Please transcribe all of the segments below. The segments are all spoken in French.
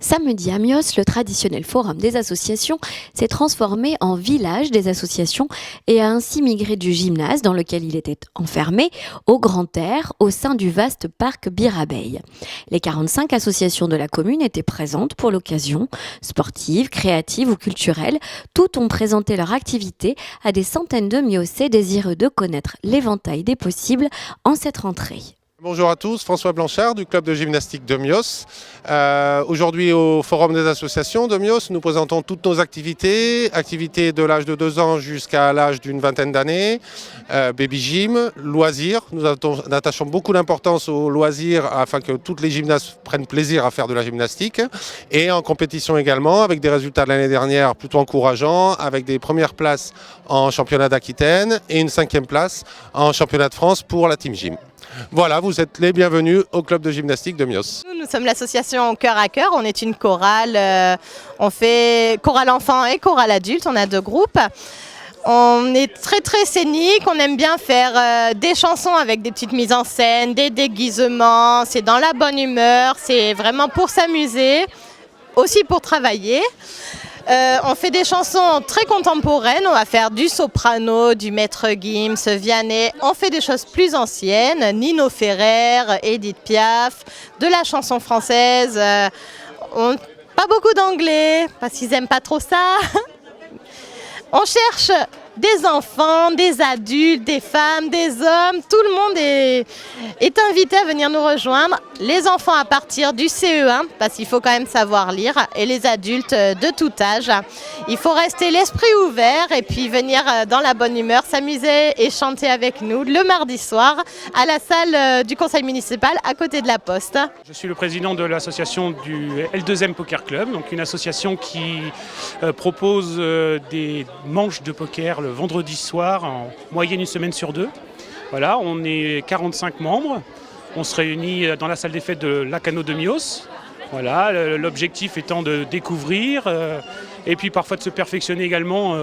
Samedi à Mios, le traditionnel forum des associations s'est transformé en village des associations et a ainsi migré du gymnase dans lequel il était enfermé au grand air au sein du vaste parc Birabeil. Les 45 associations de la commune étaient présentes pour l'occasion, sportives, créatives ou culturelles. Toutes ont présenté leur activité à des centaines de Miocais désireux de connaître l'éventail des possibles en cette rentrée. Bonjour à tous, François Blanchard du club de gymnastique de Mios. Aujourd'hui au Forum des associations de Mios, nous présentons toutes nos activités de l'âge de 2 ans jusqu'à l'âge d'une vingtaine d'années, baby gym, loisirs. Nous attachons beaucoup d'importance aux loisirs afin que toutes les gymnastes prennent plaisir à faire de la gymnastique. Et en compétition également, avec des résultats de l'année dernière plutôt encourageants, avec des premières places en championnat d'Aquitaine et une 5e place en championnat de France pour la Team Gym. Voilà, vous êtes les bienvenus au club de gymnastique de Mios. Nous sommes l'association Cœur à Cœur, on est une chorale, on fait chorale enfant et chorale adulte, on a 2 groupes. On est très scénique, on aime bien faire des chansons avec des petites mises en scène, des déguisements, c'est dans la bonne humeur, c'est vraiment pour s'amuser, aussi pour travailler. On fait des chansons très contemporaines, on va faire du soprano, du Maître Gims, Vianney, on fait des choses plus anciennes, Nino Ferrer, Edith Piaf, de la chanson française, pas beaucoup d'anglais, parce qu'ils n'aiment pas trop ça. On cherche des enfants, des adultes, des femmes, des hommes, tout le monde est invité à venir nous rejoindre. Les enfants à partir du CE1, parce qu'il faut quand même savoir lire, et les adultes de tout âge. Il faut rester l'esprit ouvert et puis venir dans la bonne humeur, s'amuser et chanter avec nous le mardi soir à la salle du conseil municipal à côté de la Poste. Je suis le président de l'association du L2M Poker Club, donc une association qui propose des manches de poker le vendredi soir, en moyenne une semaine sur 2. Voilà, on est 45 membres. On se réunit dans la salle des fêtes de Lacano de Mios. Voilà, l'objectif étant de découvrir et puis parfois de se perfectionner également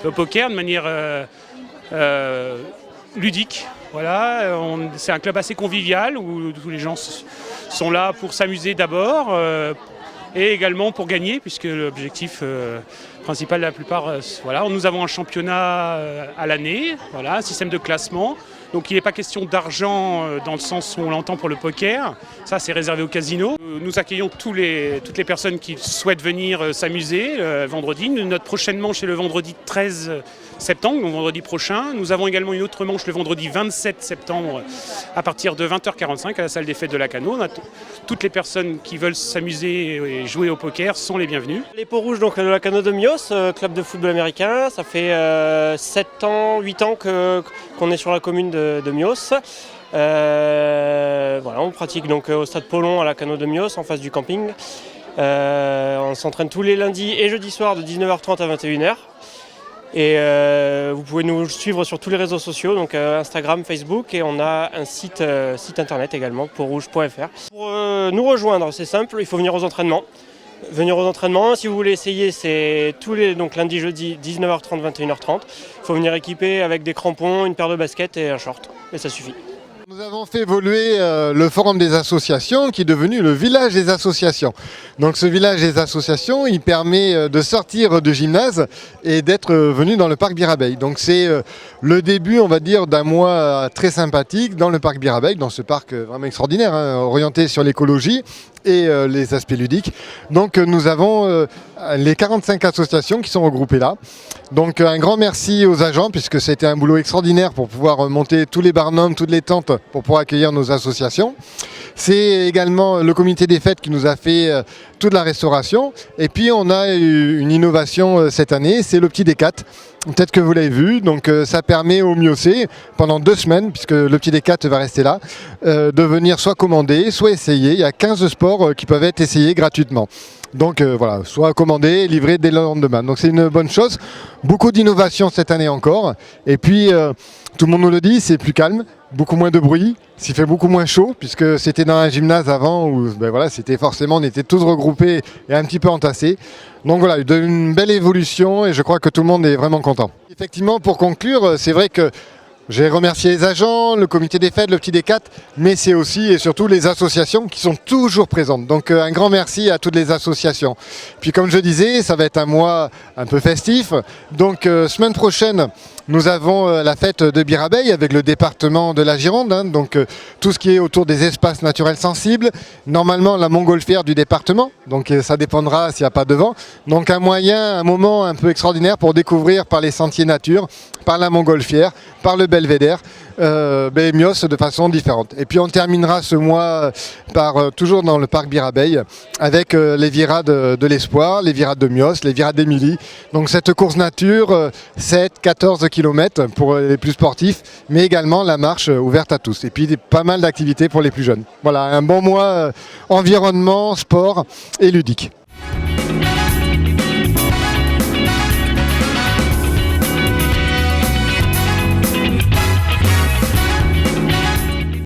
au poker de manière ludique. Voilà, c'est un club assez convivial où tous les gens sont là pour s'amuser d'abord et également pour gagner, puisque l'objectif principal de la plupart, voilà, nous avons un championnat à l'année, voilà, un système de classement. Donc il n'est pas question d'argent dans le sens où on l'entend pour le poker, ça c'est réservé au casino. Nous accueillons toutes les personnes qui souhaitent venir s'amuser vendredi. Notre prochaine manche est le vendredi 13 septembre, donc vendredi prochain. Nous avons également une autre manche le vendredi 27 septembre à partir de 20h45 à la salle des fêtes de Lacano. Toutes les personnes qui veulent s'amuser et jouer au poker sont les bienvenues. Les Peaux Rouges donc, de Lacano de Mios, club de football américain, ça fait 7 ans, 8 ans qu'on est sur la commune de Mios. Voilà, on pratique donc au stade Paulon à Lacano de Mios en face du camping. On s'entraîne tous les lundis et jeudis soirs de 19h30 à 21h. Et vous pouvez nous suivre sur tous les réseaux sociaux, donc Instagram, Facebook, et on a un site internet également, peauxrouges.fr. Pour nous rejoindre, c'est simple, il faut venir aux entraînements. Venir aux entraînements, si vous voulez essayer, c'est tous les donc lundi, jeudi, 19h30, 21h30. Il faut venir équipé avec des crampons, une paire de baskets et un short, et ça suffit. Nous avons fait évoluer le forum des associations qui est devenu le village des associations. Donc ce village des associations, il permet de sortir de gymnase et d'être venu dans le parc Birabeil. Donc c'est le début, on va dire, d'un mois très sympathique dans le parc Birabeil, dans ce parc vraiment extraordinaire, orienté sur l'écologie et les aspects ludiques. Donc nous avons les 45 associations qui sont regroupées là. Donc un grand merci aux agents puisque c'était un boulot extraordinaire pour pouvoir monter tous les barnums, toutes les tentes pour pouvoir accueillir nos associations. C'est également le comité des fêtes qui nous a fait toute la restauration. Et puis on a eu une innovation cette année, c'est le petit D4. Peut-être que vous l'avez vu, donc ça permet aux Miocais, pendant 2 semaines, puisque le petit D4 va rester là, de venir soit commander, soit essayer. Il y a 15 sports qui peuvent être essayés gratuitement. Donc voilà, soit commandé, livré dès le lendemain. Donc c'est une bonne chose. Beaucoup d'innovation cette année encore. Et puis, tout le monde nous le dit, c'est plus calme, beaucoup moins de bruit, s'il fait beaucoup moins chaud, puisque c'était dans un gymnase avant où voilà, c'était forcément, on était tous regroupés et un petit peu entassés. Donc voilà, une belle évolution et je crois que tout le monde est vraiment content. Effectivement, pour conclure, c'est vrai que J'ai remercié les agents, le comité des fêtes, le petit D4, mais c'est aussi et surtout les associations qui sont toujours présentes. Donc un grand merci à toutes les associations. Puis comme je disais, ça va être un mois un peu festif. Donc semaine prochaine, nous avons la fête de Birabeil avec le département de la Gironde, hein, donc tout ce qui est autour des espaces naturels sensibles. Normalement la montgolfière du département, donc ça dépendra s'il n'y a pas de vent. Donc un moment un peu extraordinaire pour découvrir par les sentiers nature, par la montgolfière, par le belvédère, Mios de façon différente. Et puis on terminera ce mois toujours dans le parc Birabeil avec les virades de l'Espoir, les virades de Mios, les virades d'Émilie. Donc cette course nature, 7-14 km pour les plus sportifs, mais également la marche ouverte à tous. Et puis pas mal d'activités pour les plus jeunes. Voilà, un bon mois environnement, sport et ludique.